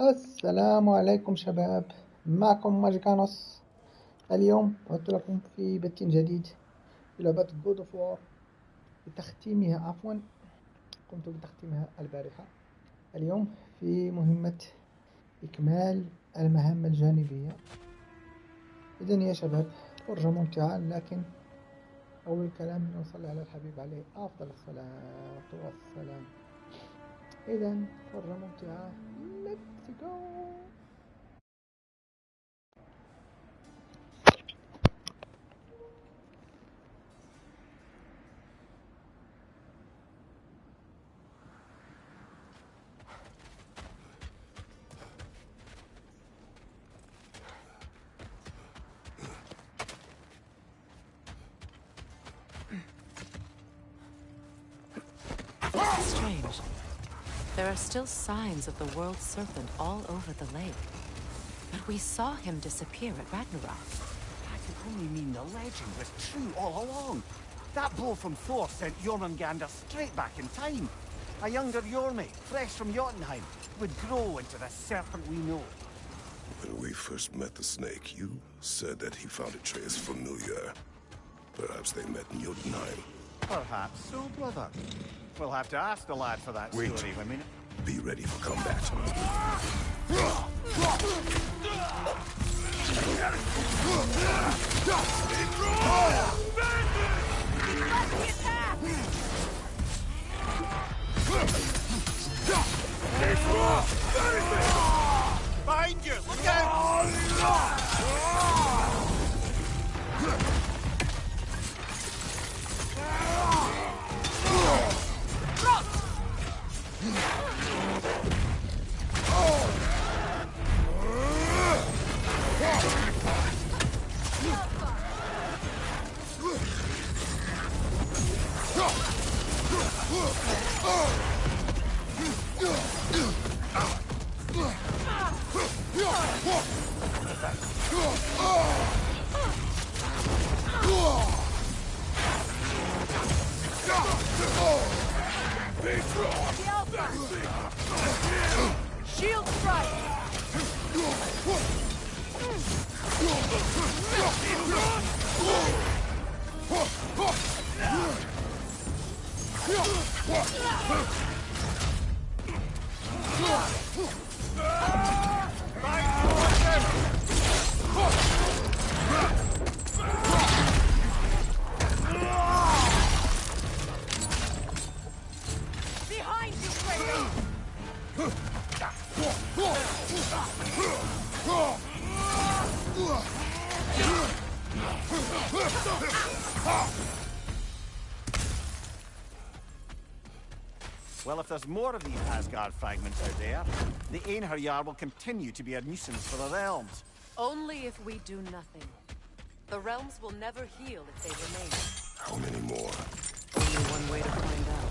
السلام عليكم شباب، معكم ماجيكانوس. اليوم عدت لكم في بث جديد في لعبة God of War بتختيمها قمت بتختيمها البارحة. اليوم في مهمة إكمال المهام الجانبية. إذن يا شباب، فرجة ممتعة، لكن أول الكلام نصلي على الحبيب عليه أفضل الصلاة والسلام. إذن فرجة ممتعة. Let's go. This is strange. There are still signs of the world serpent all over the lake. But we saw him disappear at Ragnarok. That could only mean the legend was true all along. That blow from Thor sent Jormungandr straight back in time. A younger Jormi, fresh from Jotunheim, would grow into the serpent we know. When we first met the snake, you said that he found Atreus familiar. Perhaps they met in Jotunheim. Perhaps so, brother. We'll have to ask the lad for that Wait. story. I mean, Be ready for combat. behind you! Look out! Shield strike! Behind you, Kratos! Well, if there's more of these Asgard fragments out there, the Einherjar will continue to be a nuisance for the realms. Only if we do nothing. The realms will never heal if they remain. How many more? Only one way to find out.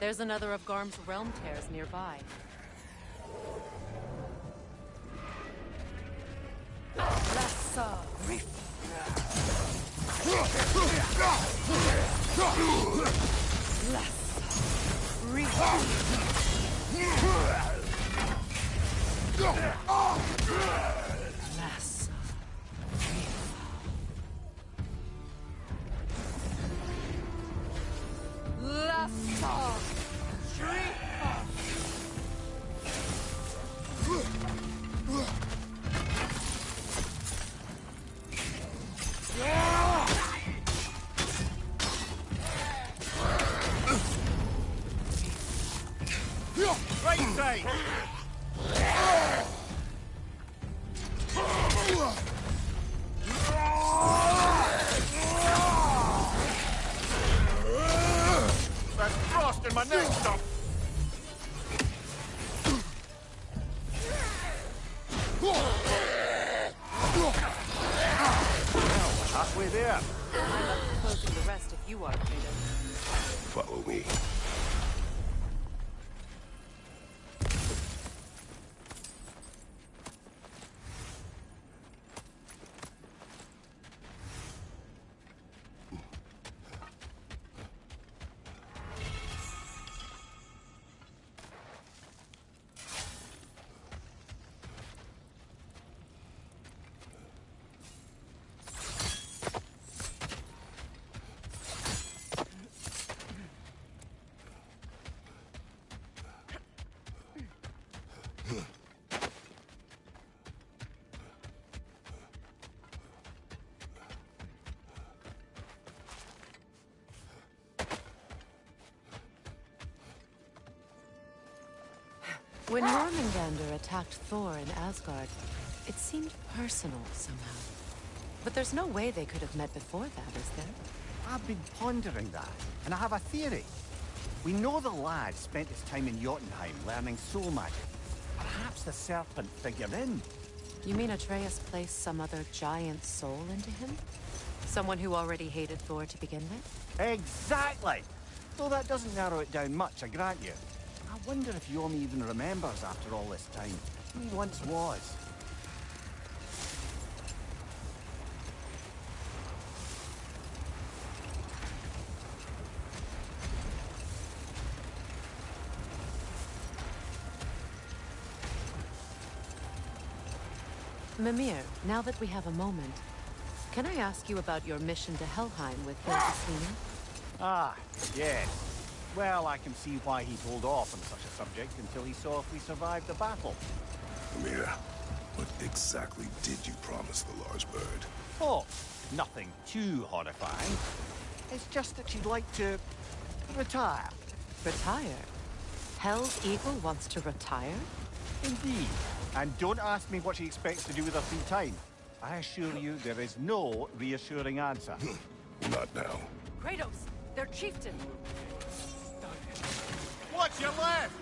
There's another of Garm's realm tears nearby. Lassa! Lassa! Right side! there? I'm up to closing the rest if you are, Kratos. Follow me. When Jormungandr attacked Thor in Asgard, it seemed personal somehow. But there's no way they could have met before that, is there? I've been pondering that, and I have a theory. We know the lad spent his time in Jotunheim learning soul magic. Perhaps the serpent figured in. You mean Atreus placed some other giant soul into him? Someone who already hated Thor to begin with? Exactly! Though that doesn't narrow it down much, I grant you. I wonder if Yomi even remembers after all this time who he once was. Mimir, now that we have a moment, can I ask you about your mission to Helheim with Hildeslina? Ah, yes. Well, I can see why he'd hold off on such a subject until he saw if we survived the battle. Amir, what exactly did you promise the large bird? Oh, nothing too horrifying. It's just that she'd like to retire. Retire? Hell's Eagle wants to retire? Indeed. And don't ask me what she expects to do with her free time. I assure you there is no reassuring answer. Not now. Kratos, their chieftain. What's your left?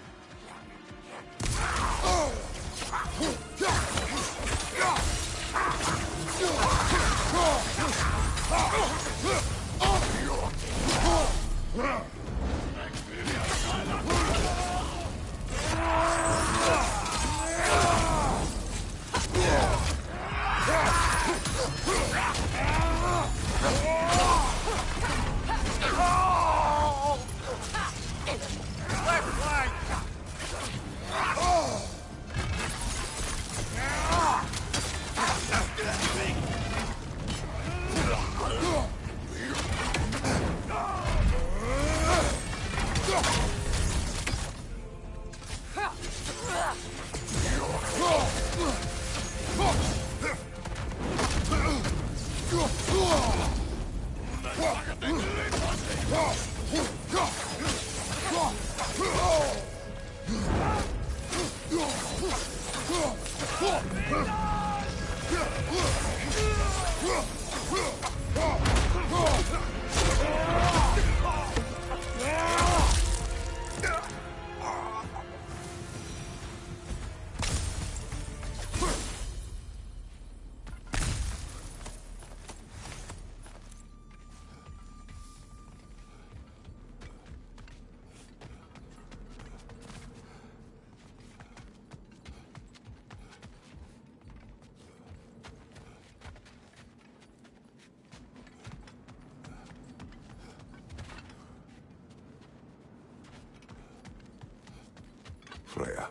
Freya,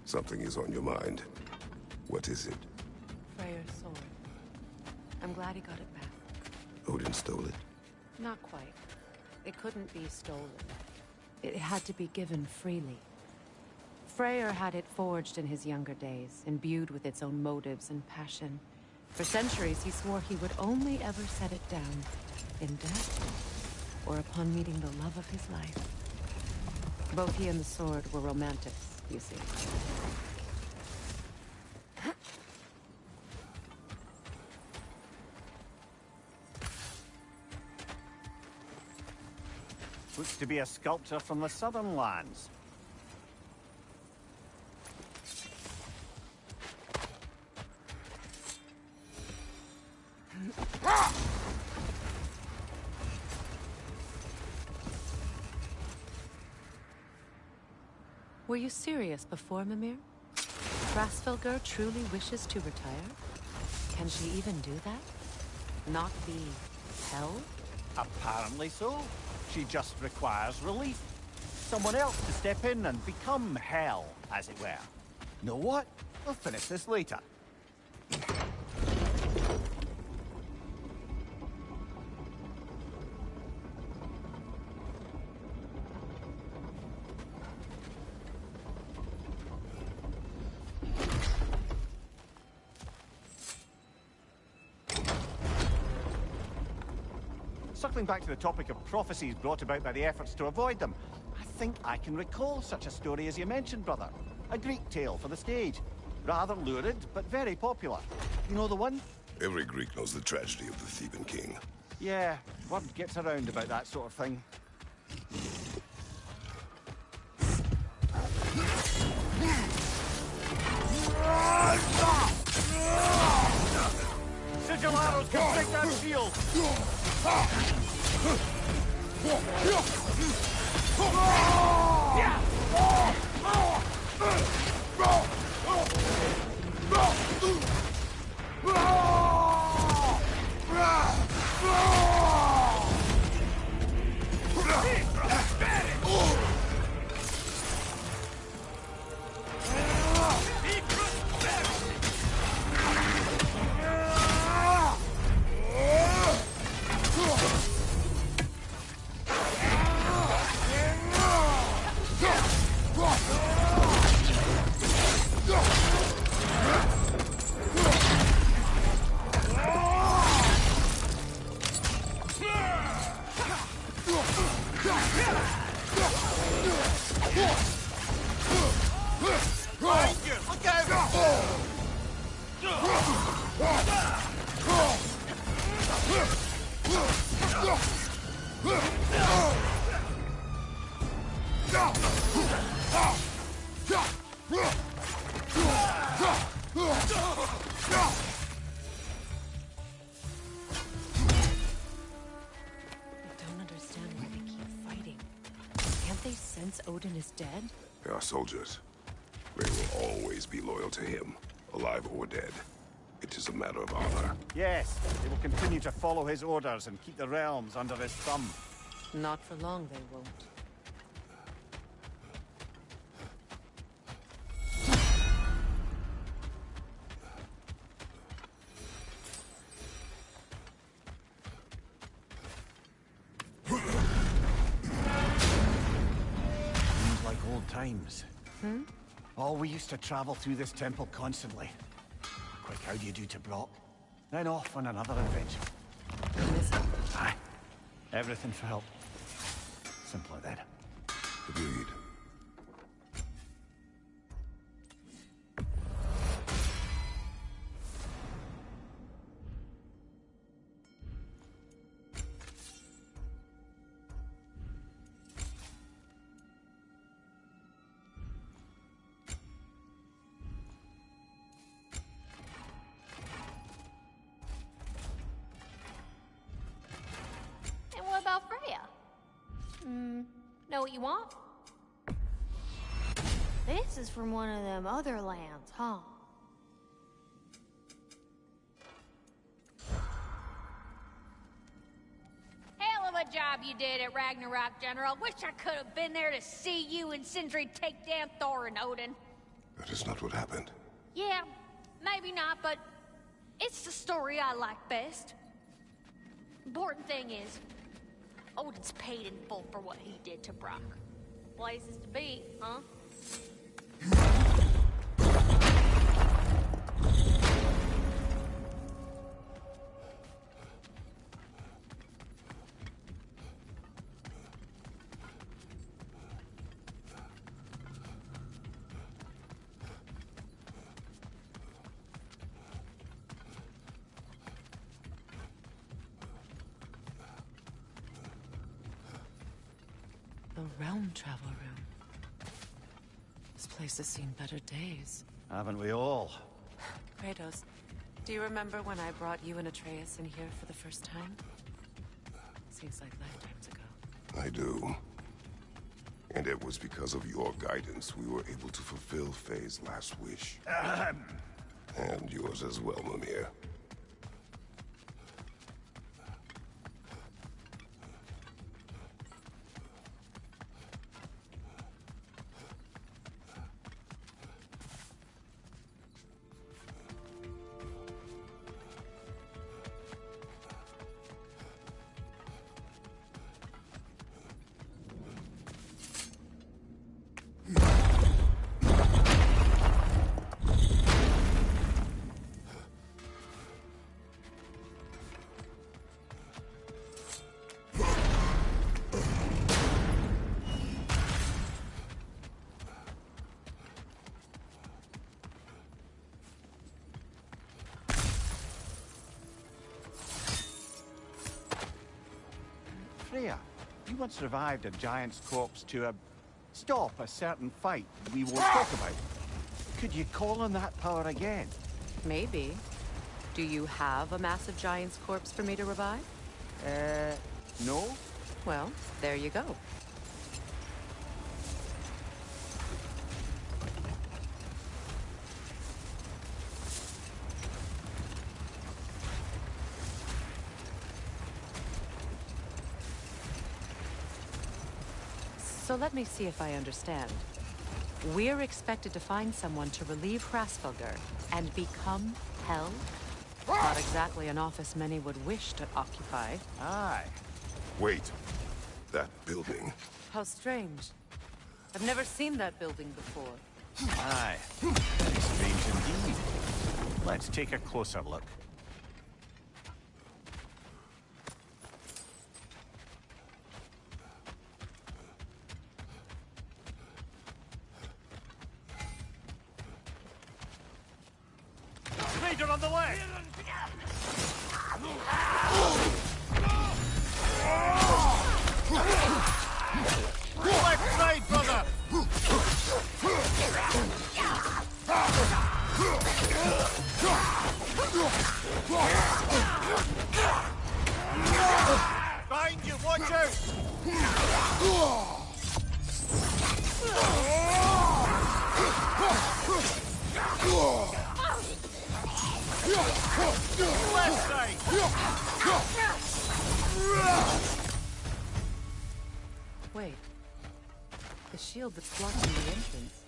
something is on your mind. What is it? Freyr's sword. I'm glad he got it back. Odin stole it? Not quite. It couldn't be stolen. It had to be given freely. Freyr had it forged in his younger days, imbued with its own motives and passion. For centuries, he swore he would only ever set it down in death, or upon meeting the love of his life. Both he and the sword were romantics, you see. Looks to be a sculptor from the southern lands. Were you serious before, Mimir? Grasfelger truly wishes to retire? Can she even do that? Not be hell? Apparently so. She just requires relief. Someone else to step in and become hell, as it were. Know what? We'll finish this later. Circling back to the topic of prophecies brought about by the efforts to avoid them, I think I can recall such a story as you mentioned, brother. A Greek tale for the stage. Rather lurid, but very popular. You know the one? Every Greek knows the tragedy of the Theban king. Yeah, word gets around about that sort of thing. Sigil arrows can break that shield! Odin is dead? They are soldiers. They will always be loyal to him, alive or dead. It is a matter of honor. Yes, they will continue to follow his orders and keep the realms under his thumb. Not for long, they won't. Times. Oh, we used to travel through this temple constantly. Quick, how do you do to Brock? Then off on another adventure. Aye. Everything for help. Simpler then. Agreed. Know what you want? This is from one of them other lands, huh? Hell of a job you did at Ragnarok, General. Wish I could have been there to see you and Sindri take down Thor and Odin. That is not what happened. Yeah, maybe not, but it's the story I like best. Important thing is, Odin's paid in full for what he did to Brock. Places to be, huh? The realm travel room. This place has seen better days. Haven't we all? Kratos, do you remember when I brought you and Atreus in here for the first time? Seems like lifetimes ago. I do. And it was because of your guidance we were able to fulfill Faye's last wish. And yours as well, Mimir. Freya, you once revived a giant's corpse to stop a certain fight we won't talk about. Could you call on that power again? Maybe. Do you have a massive giant's corpse for me to revive? No? Well, there you go. So let me see if I understand. We're expected to find someone to relieve Hrasfalgar and become Hell? Not exactly an office many would wish to occupy. Aye. Wait. That building. How strange. I've never seen that building before. Aye. Very strange indeed. Let's take a closer look. Raider on the left! Left side, brother! Behind you, watch out! Left side! Wait. The shield that's blocking the entrance.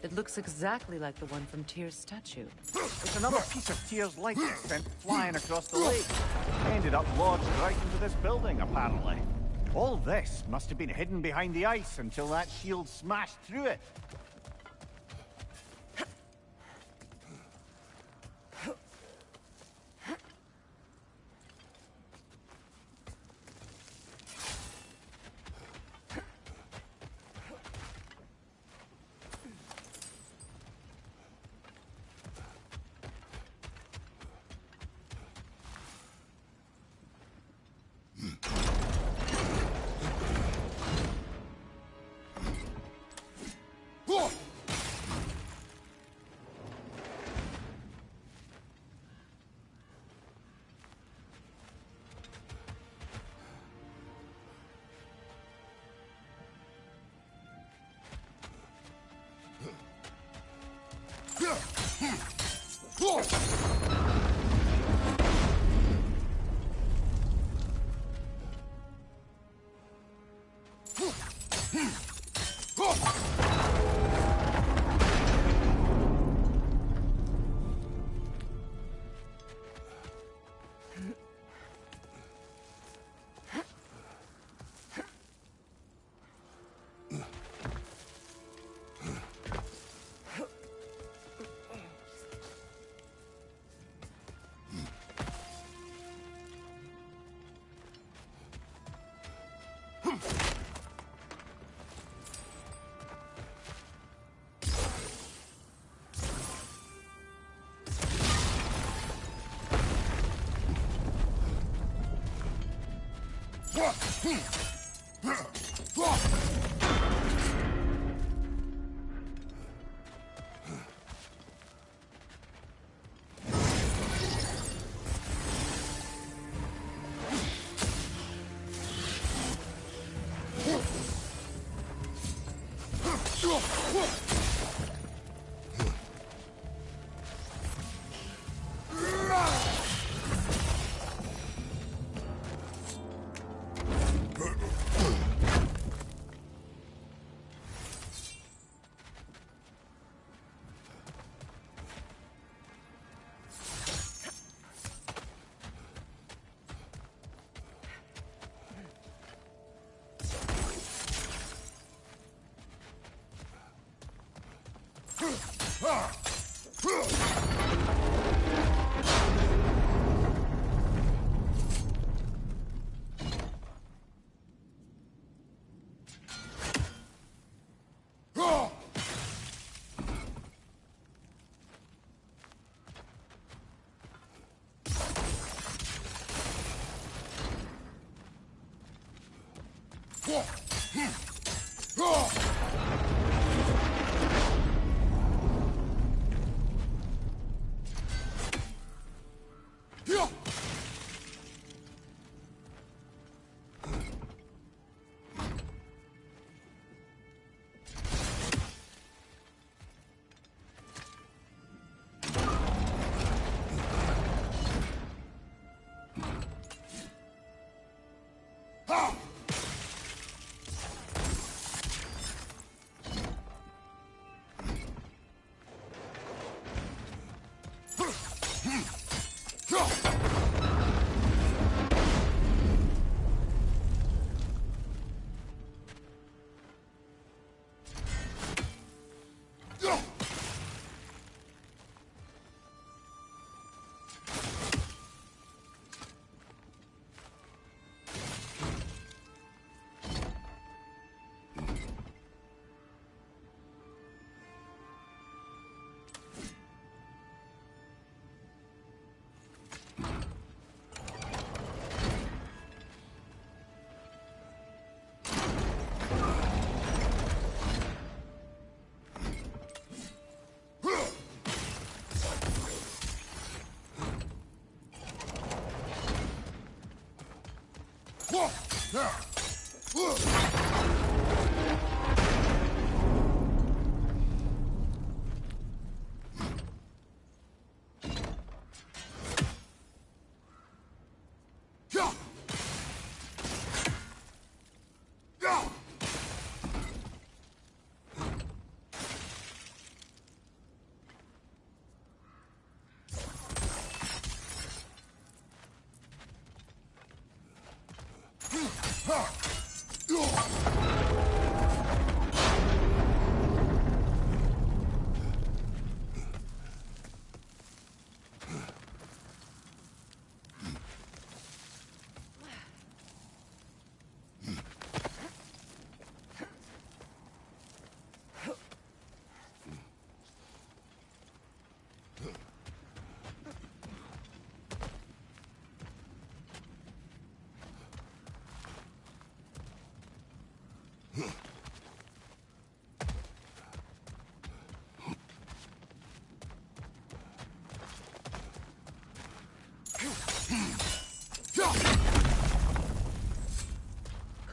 It looks exactly like the one from Tyr's statue. It's another piece of Tyr's likeness sent flying across the lake. Ended up lodged right into this building, apparently. All this must have been hidden behind the ice until that shield smashed through it.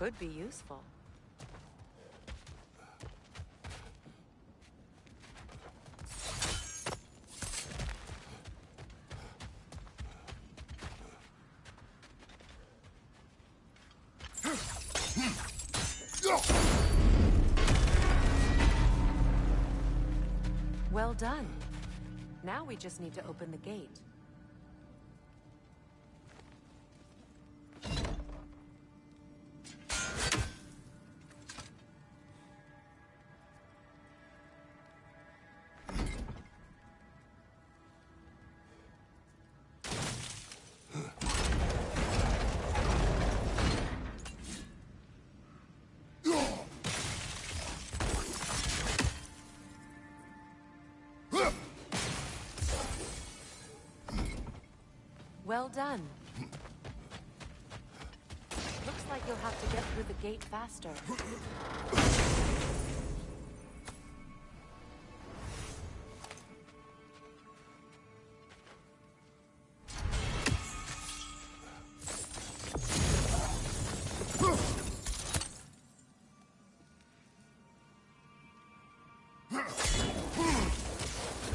Could be useful. Well done. Now we just need to open the gate. Well done. Looks like you'll have to get through the gate faster.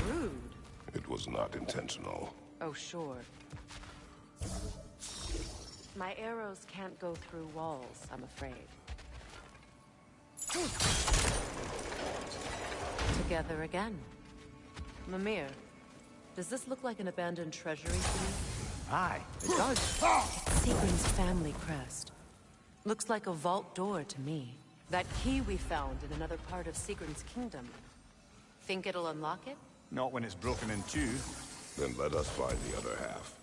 Rude. It was not intentional. Oh, sure. My arrows can't go through walls, I'm afraid. Together again. Mimir, does this look like an abandoned treasury to you? Aye, it does. It's Siegren's family crest. Looks like a vault door to me. That key we found in another part of Siegren's kingdom. Think it'll unlock it? Not when it's broken in two. Then let us find the other half.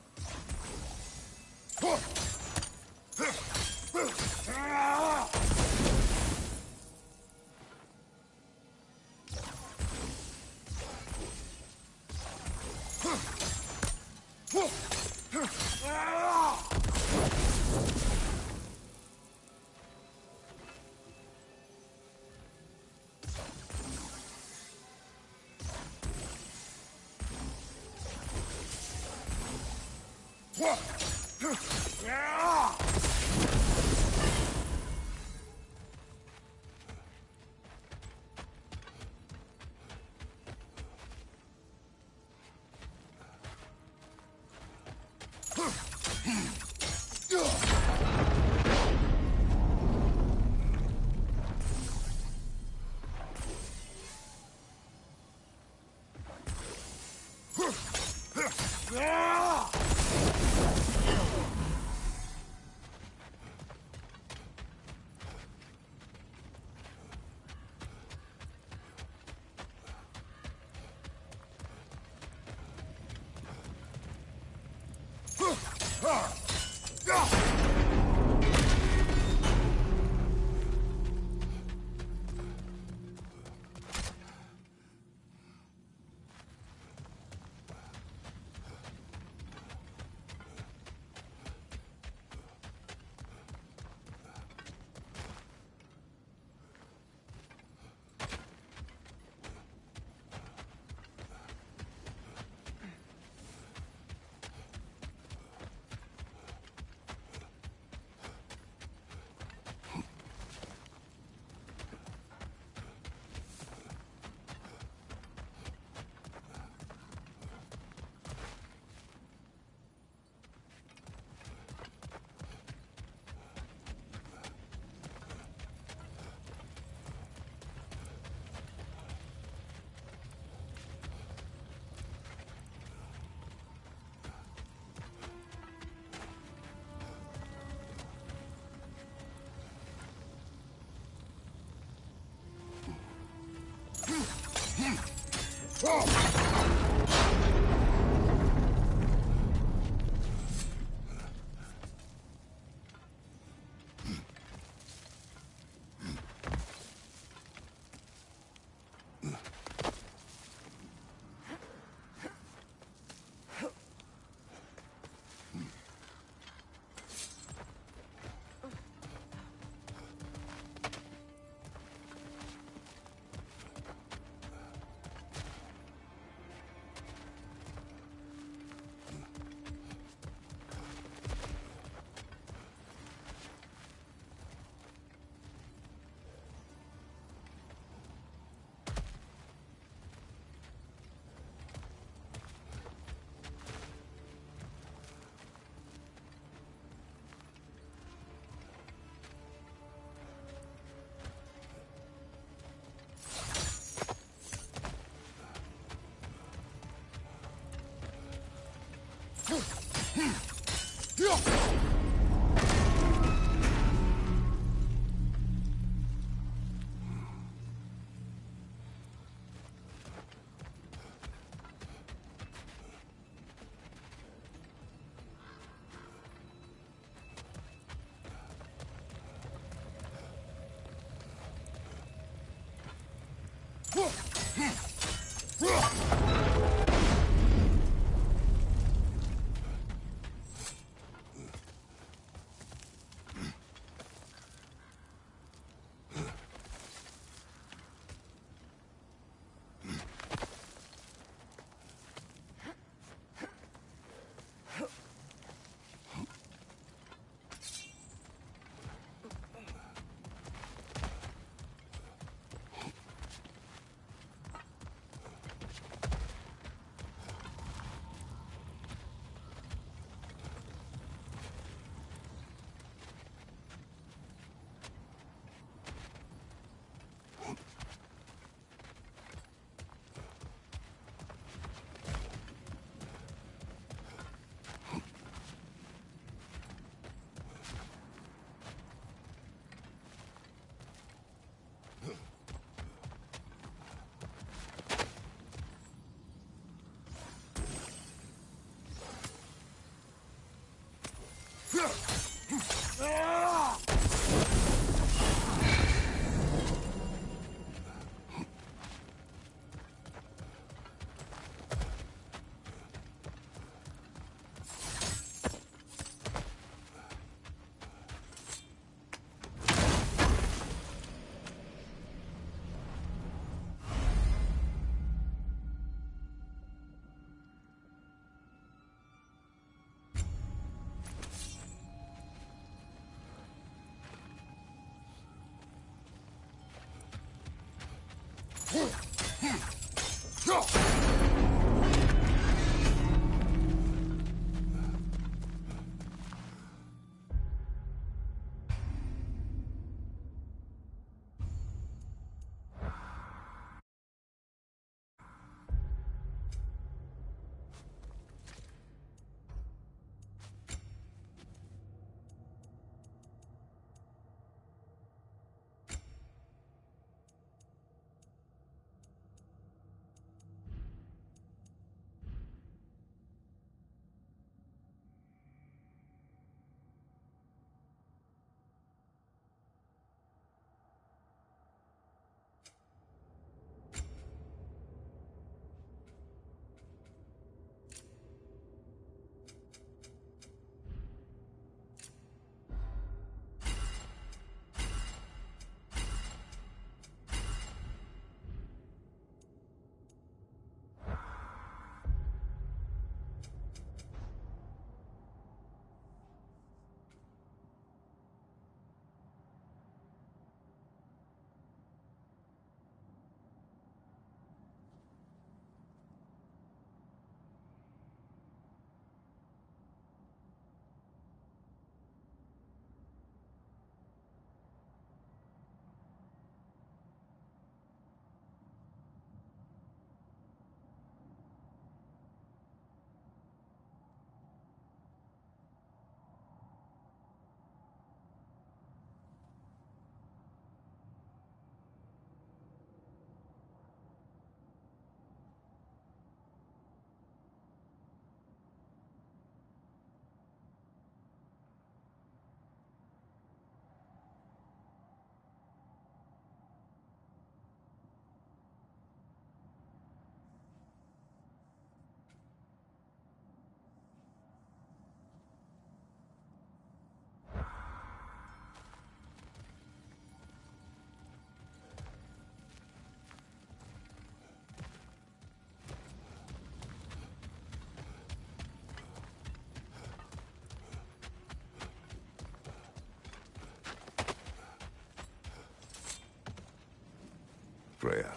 Freya.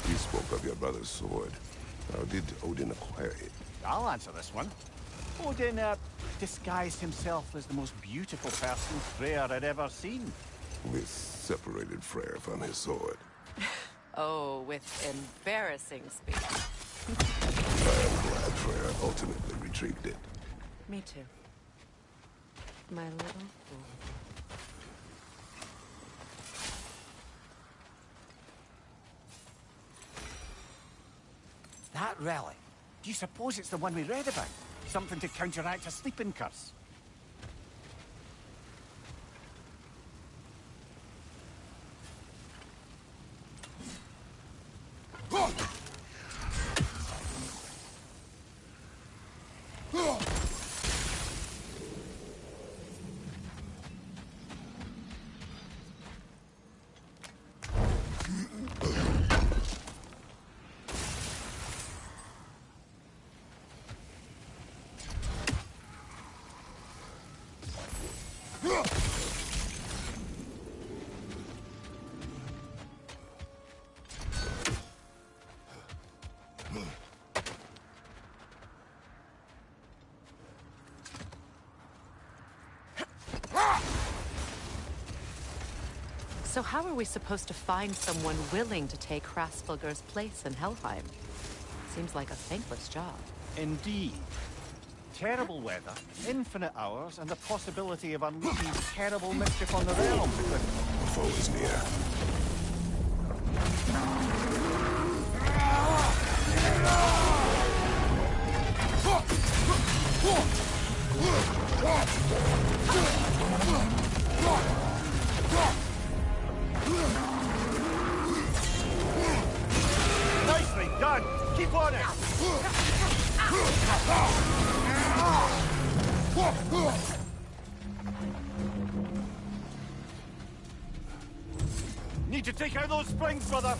He spoke of your brother's sword. How did Odin acquire it? I'll answer this one. Odin, disguised himself as the most beautiful person Freyr had ever seen. This separated Freyr from his sword. Oh, with embarrassing speed. I am glad Freyr ultimately retrieved it. Me too. My little fool. That relic? Do you suppose it's the one we read about? Something to counteract a sleeping curse? So how are we supposed to find someone willing to take Hraesvelgur's place in Helheim? Seems like a thankless job. Indeed. Terrible weather, infinite hours, and the possibility of unleashing terrible mischief on the realm. The foe is near. Nicely done! Keep on it! Need to take out those springs, brother!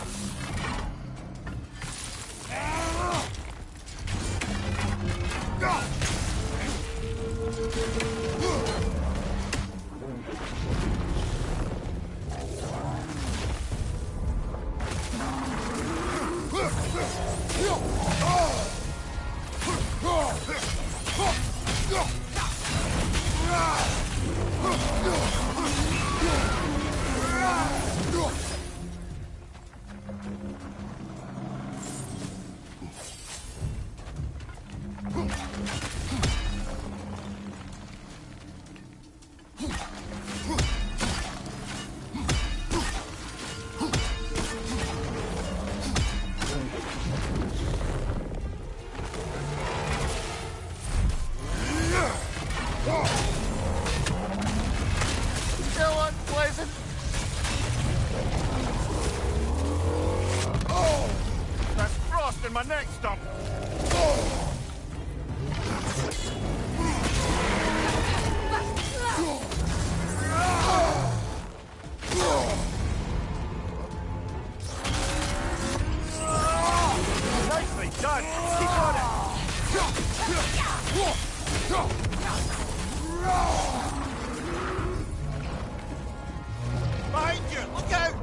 Still unpleasant. That's frost in my neck stump. Nicely done. Keep on it. Behind you! Look out!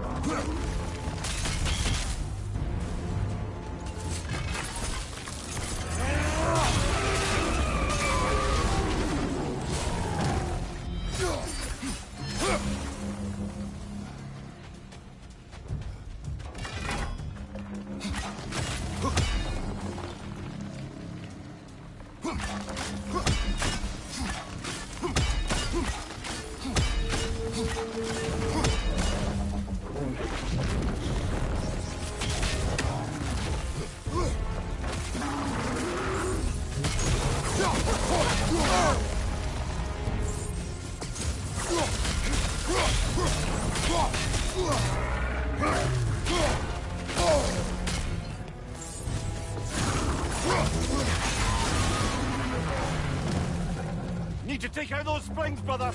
Need to take out those springs, brother!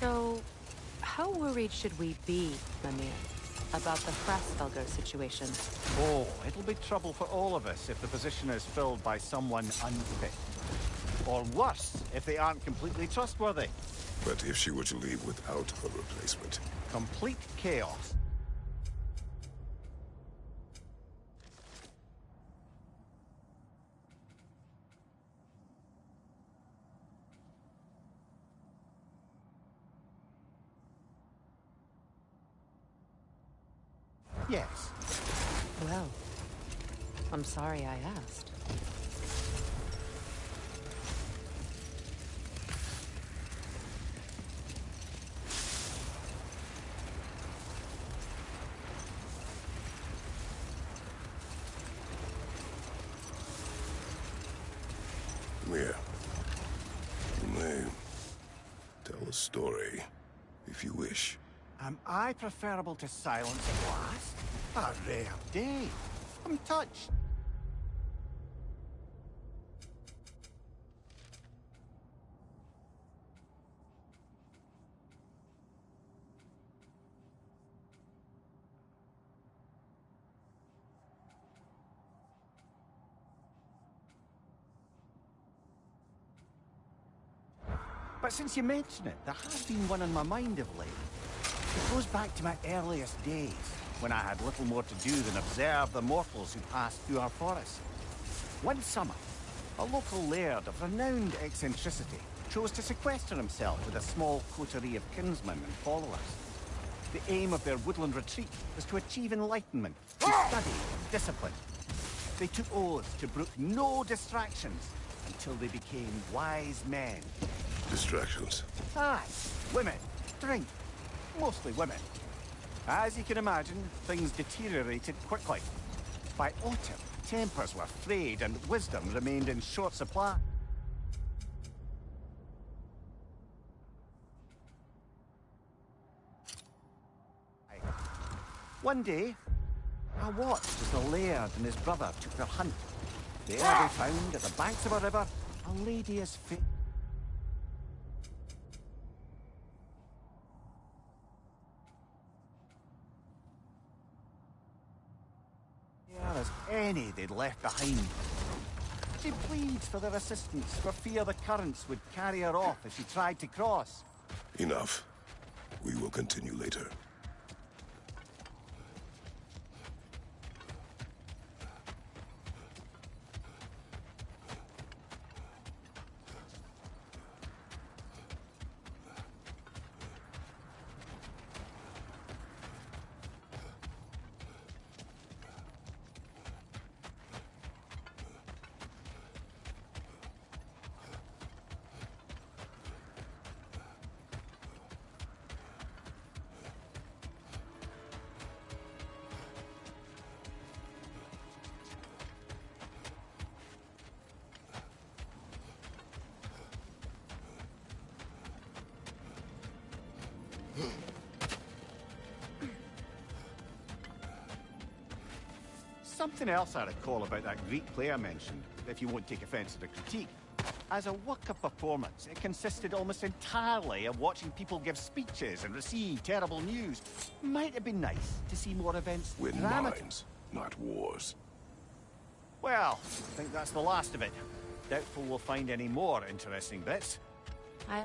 So, how worried should we be, Mimir, about the Frasfelger situation? Oh, it'll be trouble for all of us if the position is filled by someone unfit. Or worse, if they aren't completely trustworthy. But if she were to leave without a replacement? Complete chaos. Yes. Well, I'm sorry I asked. Mia, you may tell a story, if you wish. Am I preferable to silence at last? A rare day. I'm touched. But since you mention it, there has been one on my mind of late. It goes back to my earliest days, when I had little more to do than observe the mortals who passed through our forest. One summer, a local laird of renowned eccentricity chose to sequester himself with a small coterie of kinsmen and followers. The aim of their woodland retreat was to achieve enlightenment through study and discipline. They took oaths to brook no distractions until they became wise men. Distractions. Aye, women, drink, mostly women. As you can imagine, things deteriorated quickly. By autumn, tempers were frayed and wisdom remained in short supply. One day, I watched as the laird and his brother took their hunt. There they found, at the banks of a river, a lady as fair as any they'd left behind. She pleads for their assistance for fear the currents would carry her off if she tried to cross. Enough. We will continue later. Something else I recall about that Greek play I mentioned, if you won't take offense to the critique. As a work-up performance, it consisted almost entirely of watching people give speeches and receive terrible news. Might have been nice to see more events Win dramatized. minds, not wars. Well, I think that's the last of it. Doubtful we'll find any more interesting bits. I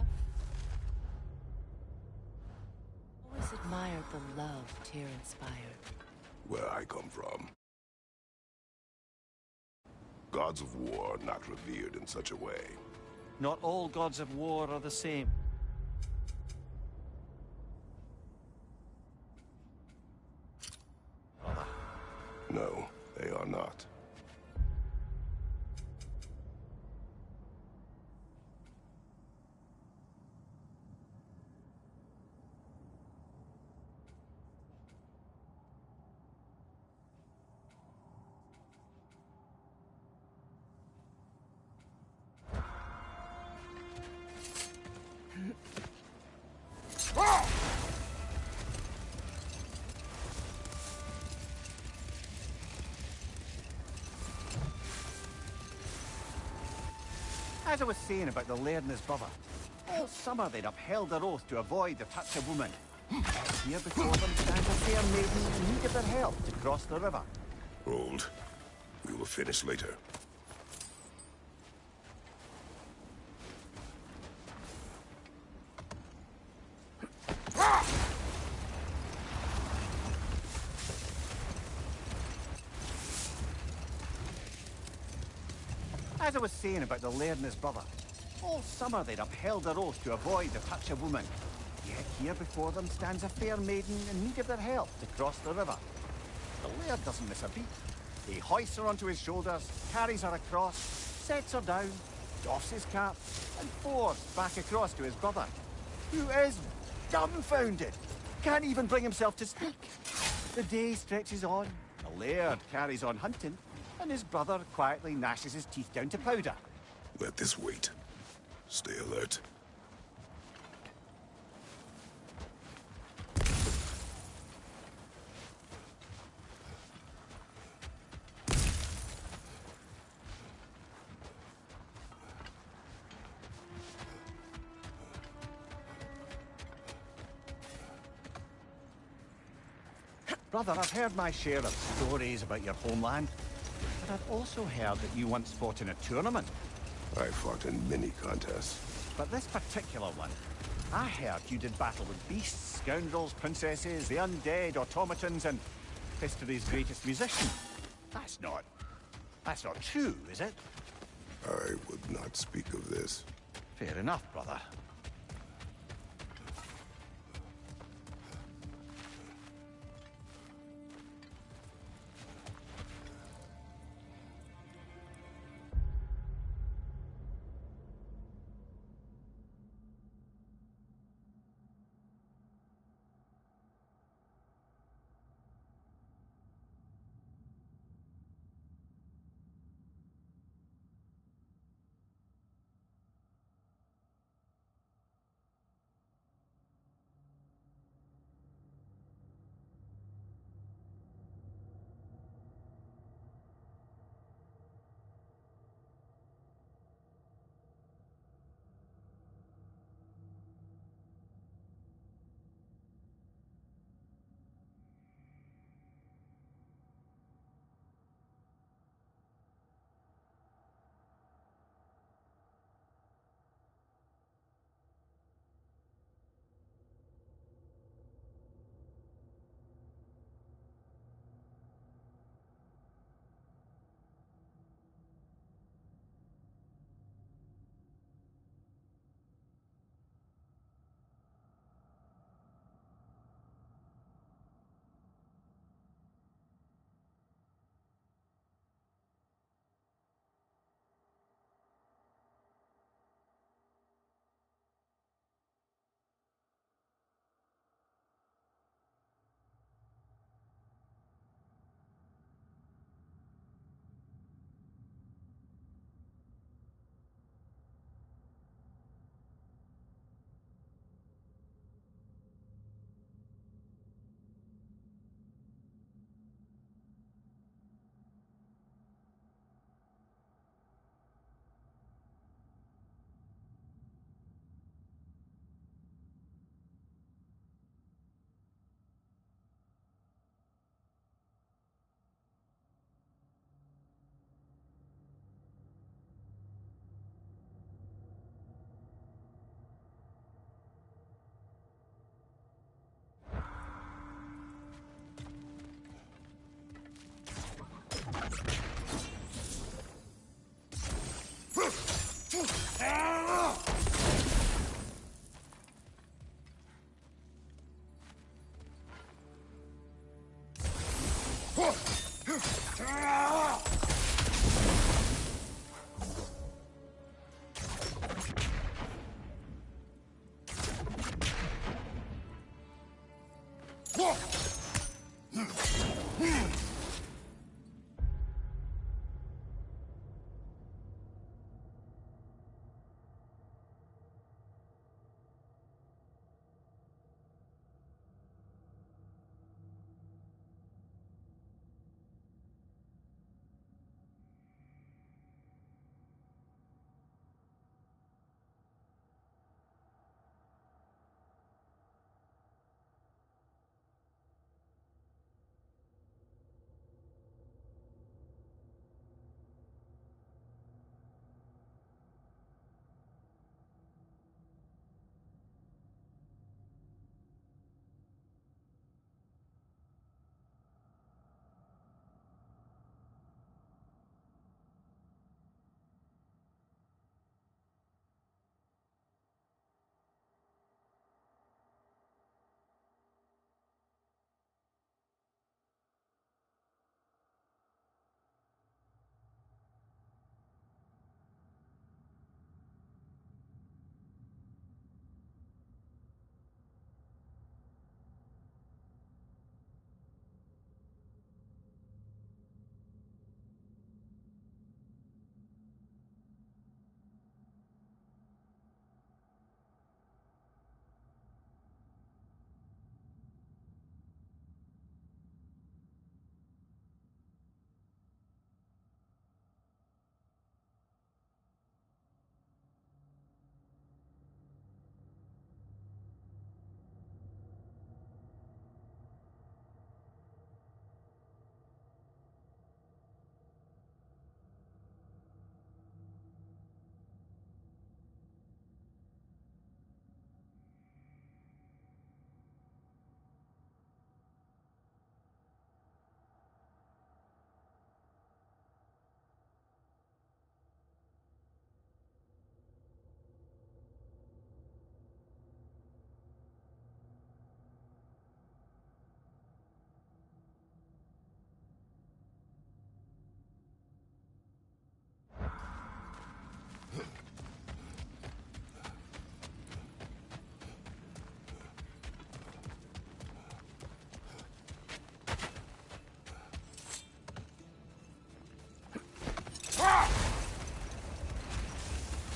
always admired the love Tyr inspired. Where I come from. Gods of war are not revered in such a way. Not all gods of war are the same. Brother. No, they are not. As I was saying about the laird and his brother, all summer they'd upheld their oath to avoid the touch of woman. Here before them stands a fair maiden in need of their help to cross the river. Hold. We will finish later. As I was saying about the laird and his brother, all summer they'd upheld their oath to avoid the touch of woman. Yet here before them stands a fair maiden in need of their help to cross the river. The laird doesn't miss a beat. He hoists her onto his shoulders, carries her across, sets her down, doffs his cap, and forwards back across to his brother, who is dumbfounded, can't even bring himself to speak. The day stretches on, the laird carries on hunting, and his brother quietly gnashes his teeth down to powder. Let this wait. Stay alert. Brother, I've heard my share of stories about your homeland, but I've also heard that you once fought in a tournament. I fought in many contests. But this particular one, I heard you did battle with beasts, scoundrels, princesses, the undead, automatons, and history's greatest musician. That's not true, is it? I would not speak of this. Fair enough, brother.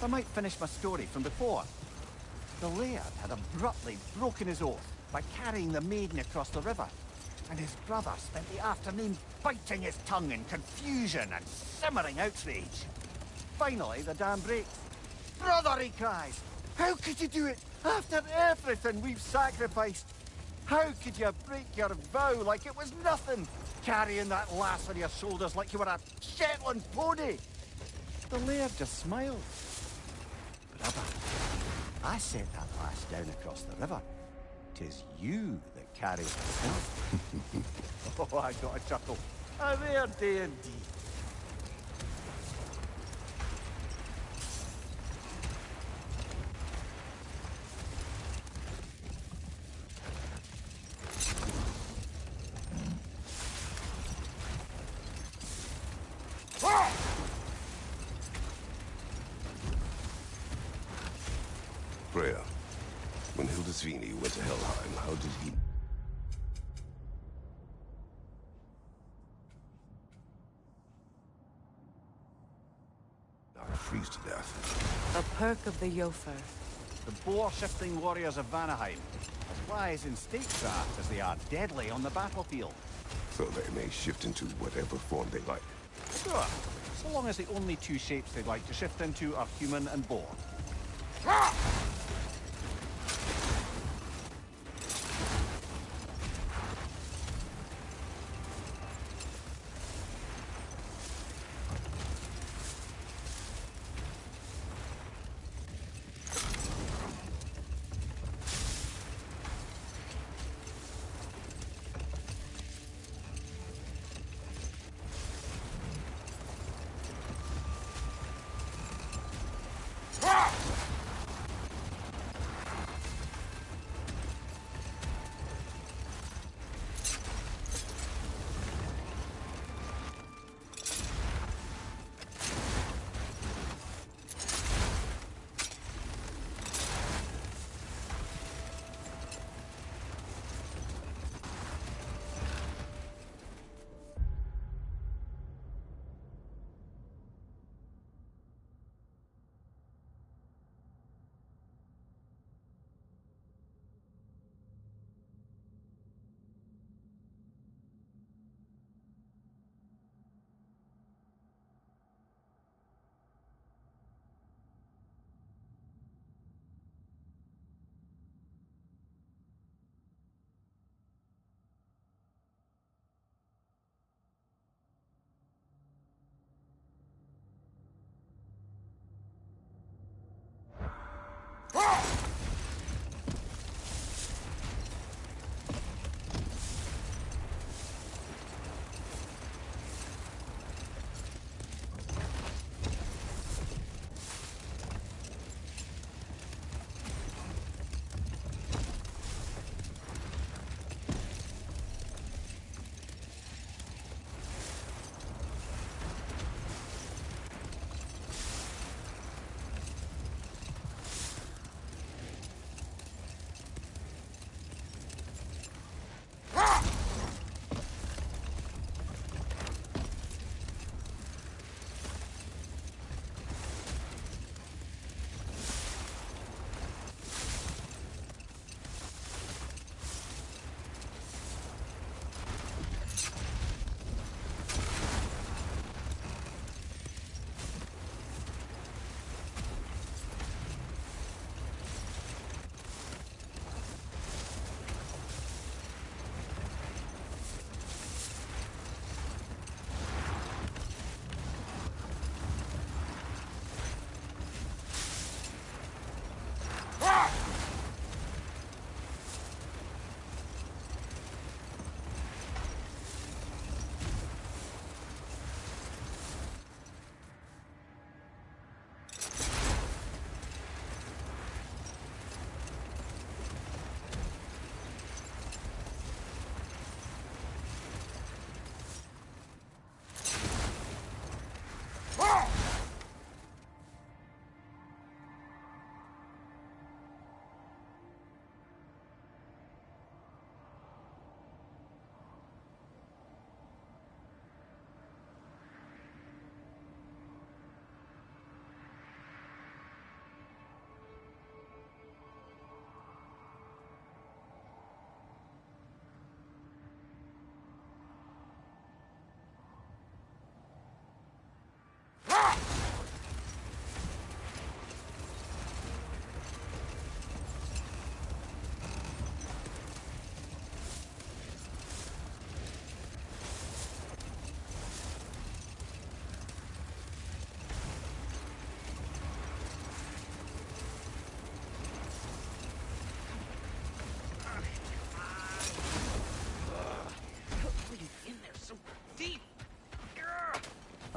I might finish my story from before. The laird had abruptly broken his oath by carrying the maiden across the river, and his brother spent the afternoon biting his tongue in confusion and simmering outrage. Finally, the dam breaks. "Brother," he cries, "how could you do it after everything we've sacrificed? How could you break your vow like it was nothing, carrying that lass on your shoulders like you were a Shetland pony?" The laird just smiled. "Brother, I sent that lass down across the river. 'Tis you that carries herself." Oh, I got a chuckle. A rare day indeed. Freya, when Hildisvini went to Helheim, how did he... not freeze to death? A perk of the Jofer. The boar-shifting warriors of Vanaheim, as wise in statecraft as they are deadly on the battlefield. So they may shift into whatever form they like. Sure, so long as the only two shapes they'd like to shift into are human and boar.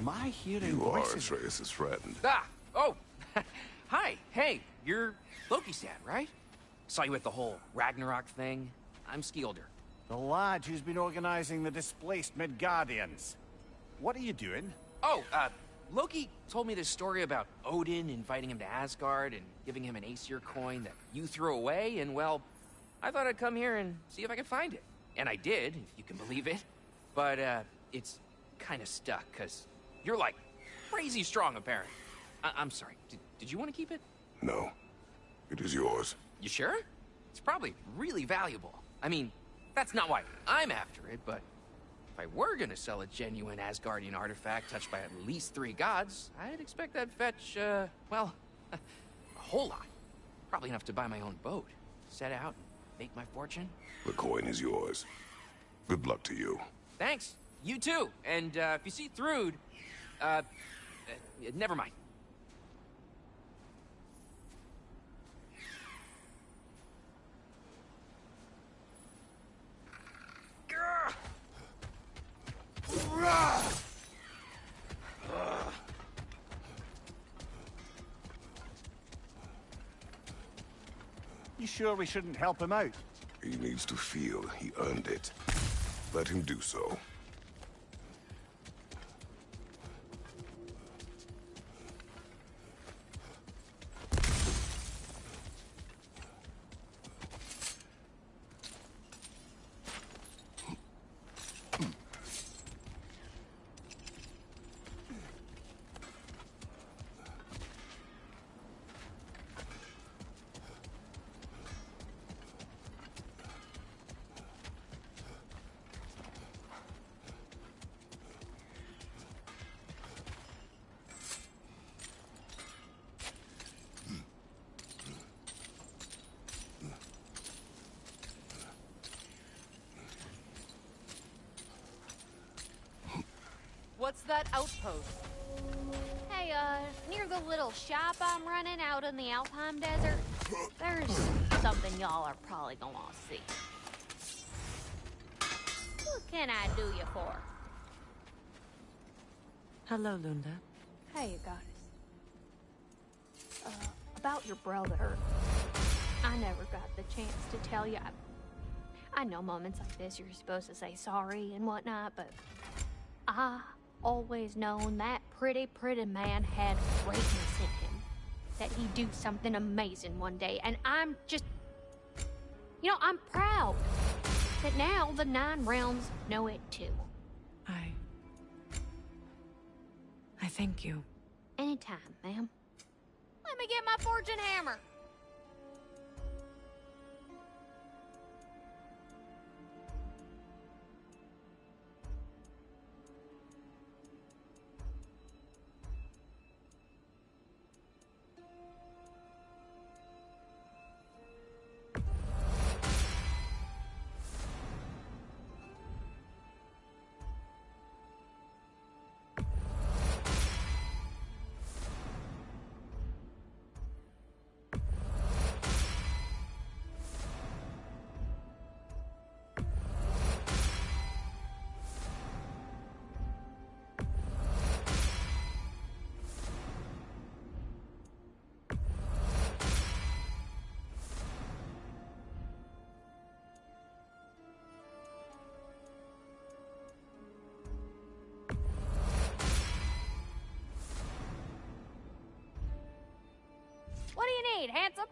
Am I hearing You are voices? Atreus' friend. Ah! Oh! Hi! Hey, you're Loki's dad, right? Saw you at the whole Ragnarok thing. I'm Skilder. The lad who's been organizing the displaced Midgardians. What are you doing? Oh, Loki told me this story about Odin inviting him to Asgard and giving him an Aesir coin that you threw away, and well, I thought I'd come here and see if I could find it. And I did, if you can believe it. But, it's kinda stuck, 'cause you're, like, crazy strong, apparently. I'm sorry, did you want to keep it? No. It is yours. You sure? It's probably really valuable. I mean, that's not why I'm after it, but if I were gonna sell a genuine Asgardian artifact touched by at least 3 gods, I'd expect that'd fetch, well, a whole lot. Probably enough to buy my own boat, set out, and make my fortune. The coin is yours. Good luck to you. Thanks. You too. And, if you see Thrud, never mind. You sure we shouldn't help him out? He needs to feel he earned it. Let him do so. What's that outpost? Hey, near the little shop I'm running out in the Alpine Desert, there's something y'all are probably gonna want to see. What can I do you for? Hello, Lunda. Hey, goddess. About your brother. I never got the chance to tell you. I know moments like this you're supposed to say sorry and whatnot, but I always known that pretty man had greatness in him. That he'd do something amazing one day, and I'm just... You know, I'm proud that now the 9 realms know it too. I thank you. Anytime, ma'am. Let me get my fortune hammer. What do you need, handsome?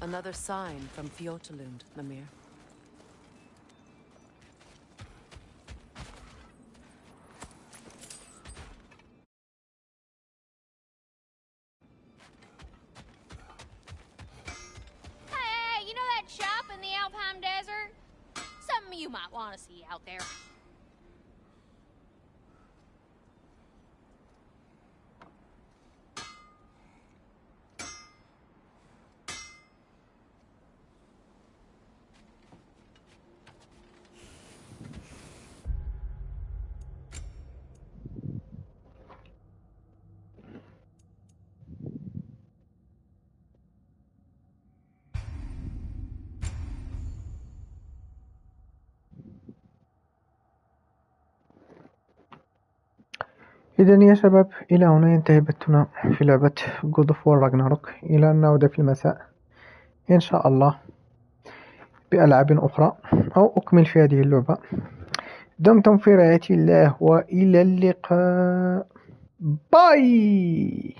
Another sign from Fjotalund, Mimir. Hey, you know that shop in the Alpine Desert? Something you might want to see out there. إذن يا شباب، إلى هنا ينتهي بثنا في لعبة God of War Ragnarok. إلى أن نعود في المساء إن شاء الله بألعاب أخرى، أو أكمل في هذه اللعبة. دمتم في رعاية الله، وإلى اللقاء. باي.